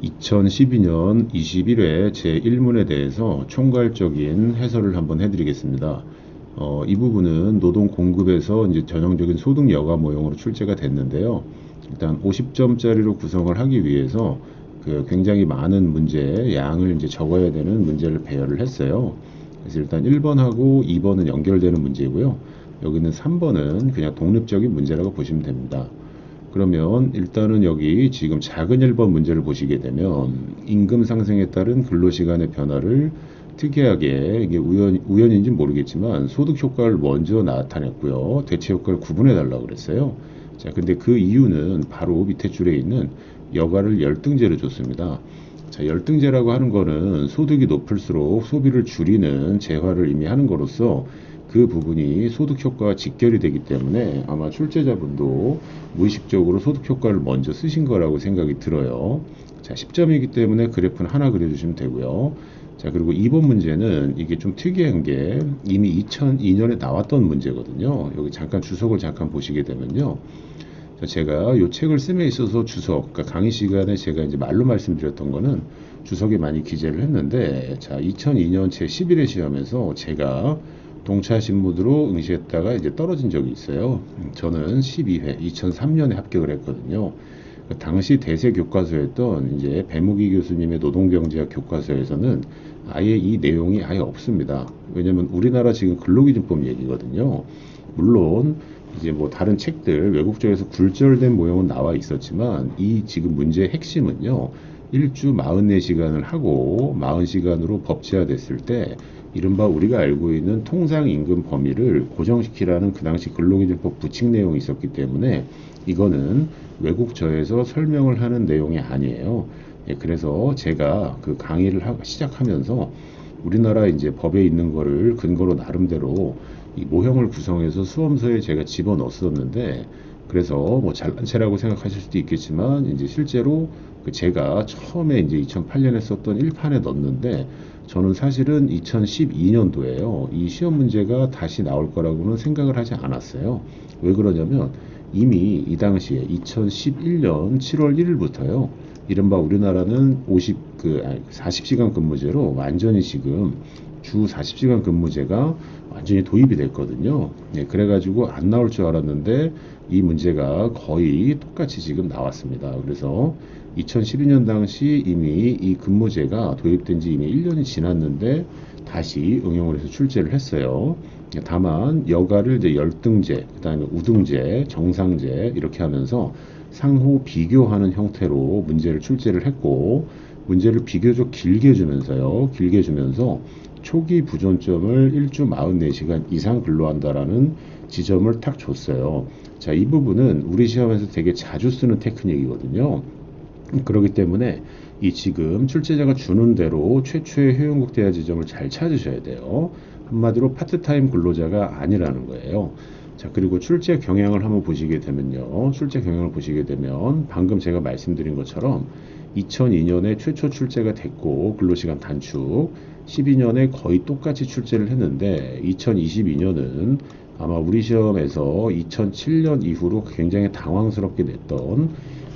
2012년 21회 제1문에 대해서 총괄적인 해설을 한번 해드리겠습니다. 이 부분은 노동 공급에서 이제 전형적인 소득 여가 모형으로 출제가 됐는데요. 일단 50점짜리로 구성을 하기 위해서 굉장히 많은 문제 양을 이제 적어야 되는 문제를 배열을 했어요. 그래서 일단 1번하고 2번은 연결되는 문제고요. 여기는 3번은 그냥 독립적인 문제라고 보시면 됩니다. 그러면 일단은 여기 지금 작은 1번 문제를 보시게 되면 임금 상승에 따른 근로시간의 변화를 특이하게 이게 우연인지 모르겠지만 소득 효과를 먼저 나타냈고요. 대체 효과를 구분해 달라고 그랬어요. 자, 근데 그 이유는 바로 밑에 줄에 있는 여가를 열등제로 줬습니다. 자, 열등제라고 하는 거는 소득이 높을수록 소비를 줄이는 재화를 의미하는 거로서 그 부분이 소득 효과와 직결이 되기 때문에 아마 출제자분도 무의식적으로 소득 효과를 먼저 쓰신 거라고 생각이 들어요. 자, 10점이기 때문에 그래프는 하나 그려주시면 되고요. 자, 그리고 2번 문제는 이게 좀 특이한 게 이미 2002년에 나왔던 문제거든요. 여기 잠깐 주석을 잠깐 보시게 되면요. 자, 제가 이 책을 씀에 있어서 주석, 그러니까 강의 시간에 제가 이제 말로 말씀드렸던 거는 주석에 많이 기재를 했는데, 자, 2002년 제 11회 시험에서 제가 동차 신무드로 응시했다가 이제 떨어진 적이 있어요. 저는 12회 2003년에 합격을 했거든요. 당시 대세 교과서였던 이제 배무기 교수님의 노동경제학 교과서에서는 아예 이 내용이 아예 없습니다. 왜냐면 우리나라 지금 근로기준법 얘기거든요. 물론 이제 뭐 다른 책들 외국 쪽에서 굴절된 모형은 나와 있었지만 이 지금 문제의 핵심은요. 일주 44시간을 하고 40시간으로 법제화됐을 때 이른바 우리가 알고 있는 통상임금 범위를 고정시키라는 그 당시 근로기준법 부칙 내용이 있었기 때문에 이거는 외국저에서 설명을 하는 내용이 아니에요. 예, 그래서 제가 그 강의를 시작하면서 우리나라 이제 법에 있는 거를 근거로 나름대로 이 모형을 구성해서 수험서에 제가 집어넣었었는데 그래서 뭐 잘난 체라고 생각하실 수도 있겠지만 이제 실제로 제가 처음에 이제 2008년에 썼던 1판에 넣었는데 저는 사실은 2012년도에요. 이 시험 문제가 다시 나올 거라고는 생각을 하지 않았어요. 왜 그러냐면 이미 이 당시에 2011년 7월 1일부터요. 이른바 우리나라는 40시간 근무제로 완전히 지금 주 40시간 근무제가 완전히 도입이 됐거든요. 네, 그래가지고 안 나올 줄 알았는데 이 문제가 거의 똑같이 지금 나왔습니다. 그래서 2012년 당시 이미 이 근무제가 도입된 지 이미 1년이 지났는데 다시 응용을 해서 출제를 했어요. 다만 여가를 이제 열등제, 그다음에 우등제, 정상제 이렇게 하면서 상호 비교하는 형태로 문제를 출제를 했고 문제를 비교적 길게 주면서요. 길게 주면서 초기 부존점을 일주 44시간 이상 근로한다라는 지점을 탁 줬어요. 자, 이 부분은 우리 시험에서 되게 자주 쓰는 테크닉이거든요. 그렇기 때문에 이 지금 출제자가 주는 대로 최초의 효용국 대화 지점을 잘 찾으셔야 돼요. 한마디로 파트타임 근로자가 아니라는 거예요. 자, 그리고 출제 경향을 한번 보시게 되면요. 출제 경향을 보시게 되면 방금 제가 말씀드린 것처럼 2002년에 최초 출제가 됐고 근로시간 단축 12년에 거의 똑같이 출제를 했는데 2022년은 아마 우리 시험에서 2007년 이후로 굉장히 당황스럽게 냈던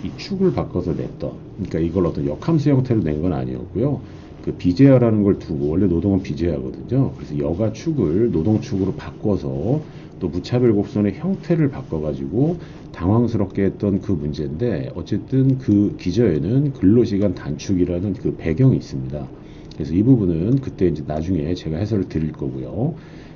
이 축을 바꿔서 냈던 그러니까 이걸 어떤 역함수 형태로 낸 건 아니었고요. 그 비제화라는 걸 두고 원래 노동은 비제화거든요. 그래서 여가 축을 노동축으로 바꿔서 또 무차별 곡선의 형태를 바꿔가지고 당황스럽게 했던 그 문제인데 어쨌든 그 기저에는 근로시간 단축이라는 그 배경이 있습니다. 그래서 이 부분은 그때 이제 나중에 제가 해설을 드릴 거고요.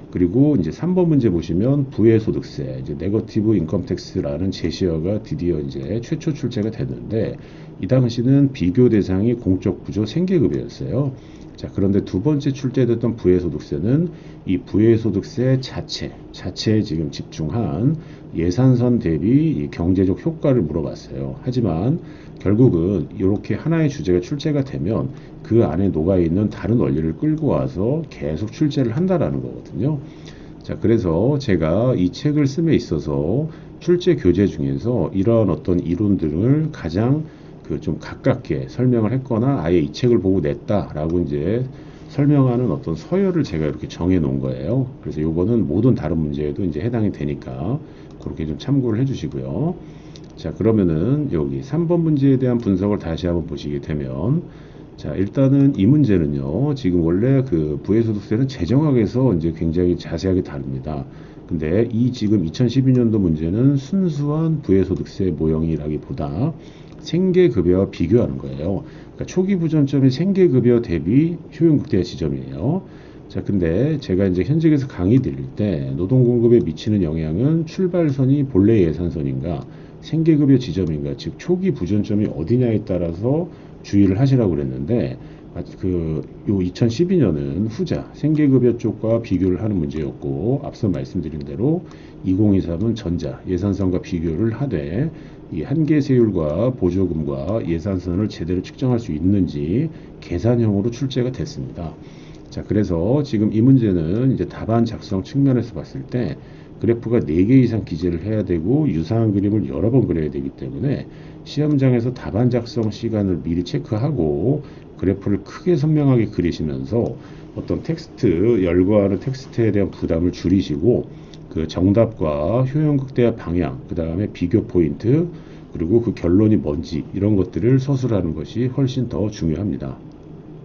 그리고 이제 3번 문제 보시면 부의소득세, 이제 네거티브 인컴 텍스라는 제시어가 드디어 이제 최초 출제가 됐는데 이 당시는 비교 대상이 공적 부조 생계급여였어요. 자, 그런데 두 번째 출제됐던 부의소득세는 이 부의소득세 자체에 지금 집중한 예산선 대비 이 경제적 효과를 물어봤어요. 하지만 결국은 이렇게 하나의 주제가 출제가 되면 그 안에 녹아있는 다른 원리를 끌고 와서 계속 출제를 한다라는 거거든요. 자, 그래서 제가 이 책을 씀에 있어서 출제 교재 중에서 이러한 어떤 이론들을 가장 좀 가깝게 설명을 했거나 아예 이 책을 보고 냈다라고 이제 설명하는 어떤 서열을 제가 이렇게 정해 놓은 거예요. 그래서 요거는 모든 다른 문제에도 이제 해당이 되니까 그렇게 좀 참고를 해 주시고요. 자, 그러면은 여기 3번 문제에 대한 분석을 다시 한번 보시게 되면, 자, 일단은 이 문제는요, 지금 원래 그 부의소득세는 재정학에서 이제 굉장히 자세하게 다룹니다. 근데 이 지금 2012년도 문제는 순수한 부의소득세 모형이라기보다 생계급여와 비교하는 거예요. 그러니까 초기 부전점이 생계급여 대비 효용극대 지점이에요. 자, 근데 제가 이제 현직에서 강의 드릴 때 노동공급에 미치는 영향은 출발선이 본래 예산선인가 생계급여 지점인가, 즉 초기 부전점이 어디냐에 따라서 주의를 하시라고 그랬는데, 요 2012년은 후자 생계급여 쪽과 비교를 하는 문제였고, 앞서 말씀드린 대로 2023은 전자 예산선과 비교를 하되 이 한계세율과 보조금과 예산선을 제대로 측정할 수 있는지 계산형으로 출제가 됐습니다. 자, 그래서 지금 이 문제는 이제 답안 작성 측면에서 봤을 때 그래프가 4개 이상 기재를 해야 되고 유사한 그림을 여러 번 그려야 되기 때문에 시험장에서 답안 작성 시간을 미리 체크하고 그래프를 크게 선명하게 그리시면서 어떤 텍스트, 열거하는 텍스트에 대한 부담을 줄이시고 그 정답과 효용 극대화 방향, 그 다음에 비교 포인트, 그리고 그 결론이 뭔지 이런 것들을 서술하는 것이 훨씬 더 중요합니다.